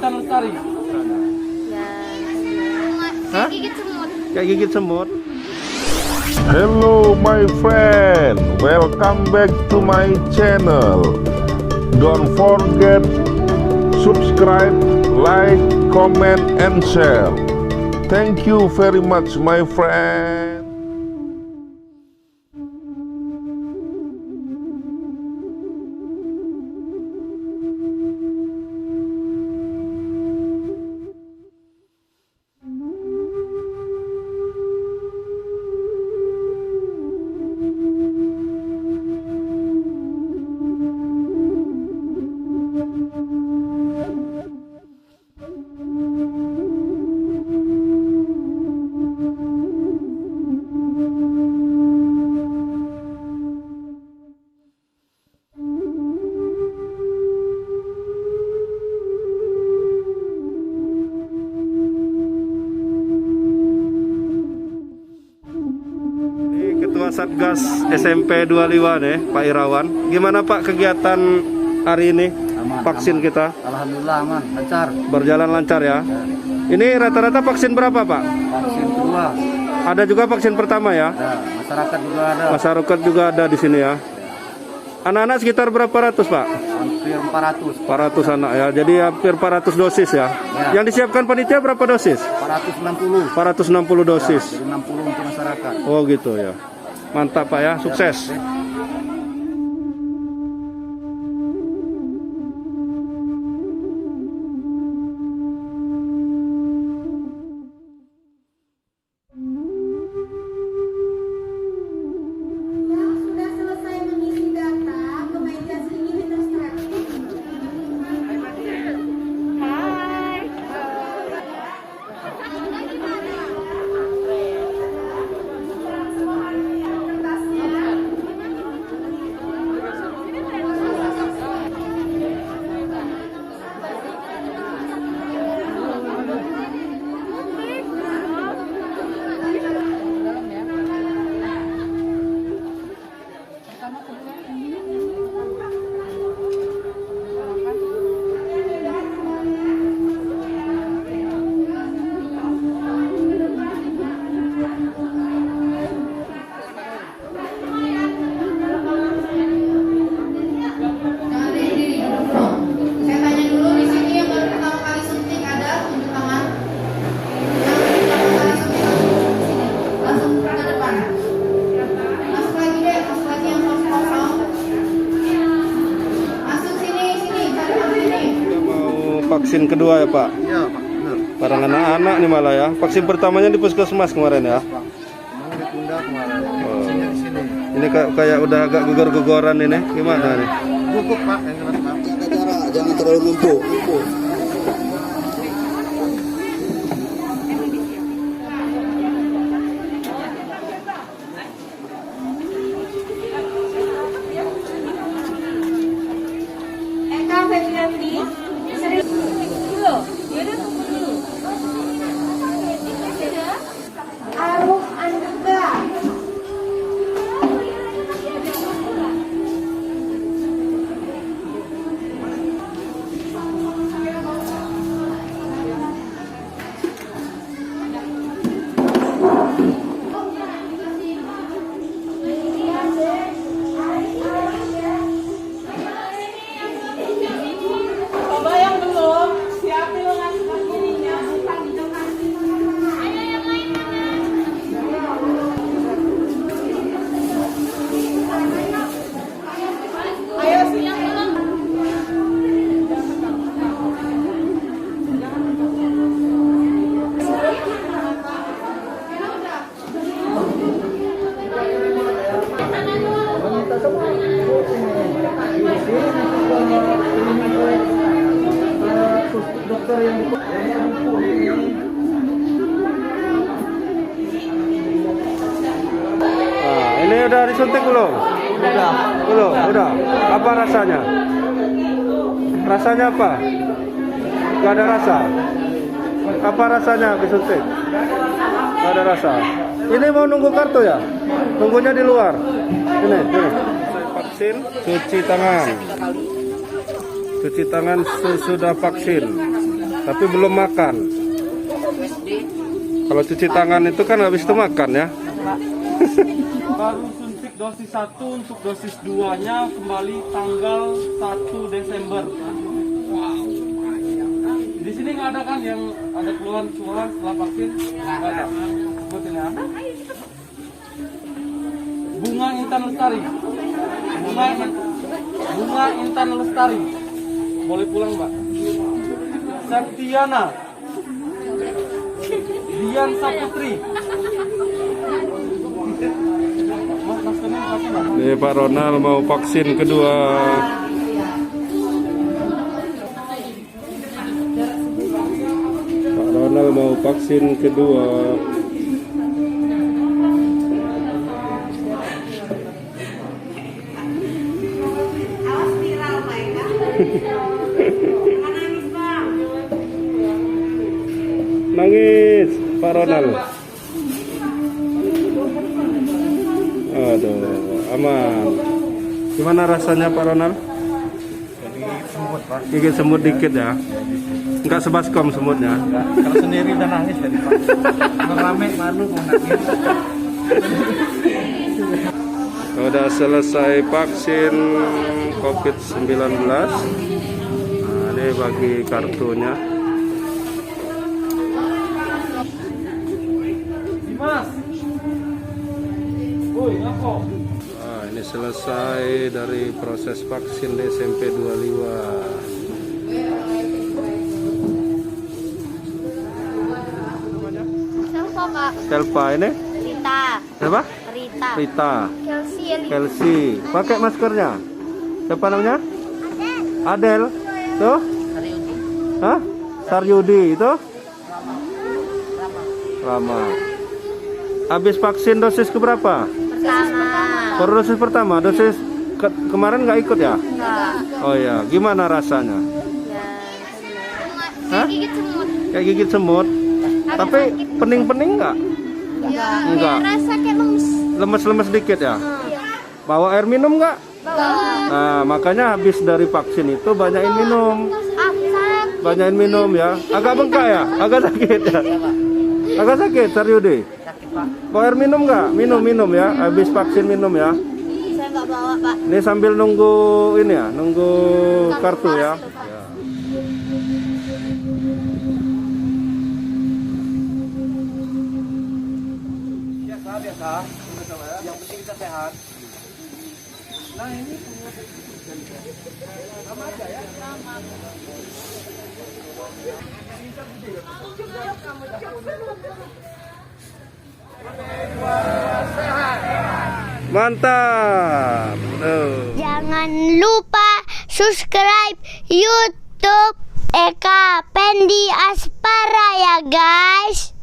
Intan Lestari. Hah? Gigit semut. Kayak gigit semut. Hello my friend, welcome back to my channel. Don't forget subscribe, like, comment and share. Thank you very much my friend. Ketua Satgas SMP 25 nih, Pak Irawan. Gimana Pak kegiatan hari ini? Aman, Vaksin aman. kita Alhamdulillah aman, lancar. berjalan lancar ya. Ini rata-rata vaksin berapa Pak? Vaksin kedua Ada juga vaksin pertama ya? ada, masyarakat juga ada. Masyarakat juga ada di sini ya. Anak-anak sekitar berapa ratus Pak? Hampir 400. 400 anak ya. Jadi hampir 400 dosis ya. Yang disiapkan panitia berapa dosis? 460. 460 dosis. Jadi 60 untuk masyarakat. Oh gitu ya. Mantap Pak ya, sukses. Yang sudah selesai mengisi data ke meja sini terus tracking. Hai. Saya tanya dulu di sini yang baru pertama kali suntik ada tunjuk tangan. Yang pertama kali suntik langsung ke depan. Masuk lagi deh, masuk lagi yang kosong. Masuk sini, cari yang sini. Kita mau vaksin kedua ya Pak? Iya, Pak. Benar. Barang anak-anak nih malah ya. Vaksin pertamanya di puskesmas kemarin ya. Mau ditunda kemarin. Vaksinnya di sini. Ini kayak udah agak gugur-guguran ini. Gimana nih? Gugup, Pak, yang kena, Pak. Jaga jarak, jangan terlalu numpuk. Eka Febrianti, serius dulu. Yaudah tunggu dulu. Aruf Andika. Coba yang belum, siapin lengan kirinya, bukan di depan. Ayo sini yang belum. Nah, ini udah disuntik belum? Belum, udah. Apa rasanya? Rasanya apa? Gak ada rasa. Apa rasanya disuntik? Gak ada rasa. Ini mau nunggu kartu ya? Nunggunya di luar. Ini. Vaksin, cuci tangan. Cuci tangan sesudah vaksin. tapi belum makan. Kalau cuci tangan itu kan habis itu makan ya. Baru suntik dosis 1, untuk dosis 2-nya kembali tanggal 1 Desember. Di sini nggak ada kan yang ada keluhan setelah vaksin? Nggak ada. Sebutin ya. Bunga Intan Lestari. Bunga Intan Lestari. Boleh pulang, Mbak. Septiana. Dian Saputri. Nih Pak Ronald mau vaksin kedua. Pak Ronald mau vaksin kedua. Nangis Pak Ronald. Aduh, aman. Gimana rasanya Pak Ronald? Semut, Pak. Gigit semut dikit ya. Enggak sebaskom semutnya. Kalau sendiri udah nangis tadi, Pak. Rame malu mau nangis. Udah selesai vaksin COVID-19. Nah, ini bagi kartunya. Dimas. Woi, ngapo? Nah, ini selesai dari proses vaksin di SMP 25. Siapa Kak? Selva ini? Rita. Siapa? Rita. Rita. Kelsey. Kelsey. Pakai maskernya. Siapa namanya? Adel. Tuh? Hah? Saryudi itu? Rama. Habis vaksin dosis keberapa? Pertama. Baru dosis pertama. Dosis kemarin nggak ikut ya? Enggak. Oh ya. Gimana rasanya? Hah? Gigit semut. Kayak gigit semut. Tapi pening-pening nggak? Enggak. Rasa kayak lemes. Lemes-lemes dikit ya? Bawa air minum nggak? Bawa. Nah, makanya habis dari vaksin itu banyakin minum. Sakit. Banyakin minum ya. Agak bengkak ya? Agak sakit ya? Agak sakit, Saryudi? Bawa air minum nggak? Minum ya. Habis vaksin minum ya. Saya nggak bawa Pak. Ini sambil nunggu ini ya, nunggu kartu ya. Biasa. Yang penting kita sehat. Nah, ini sama aja ya. Mantap. Jangan lupa subscribe YouTube Eka Pendi Aspara ya guys.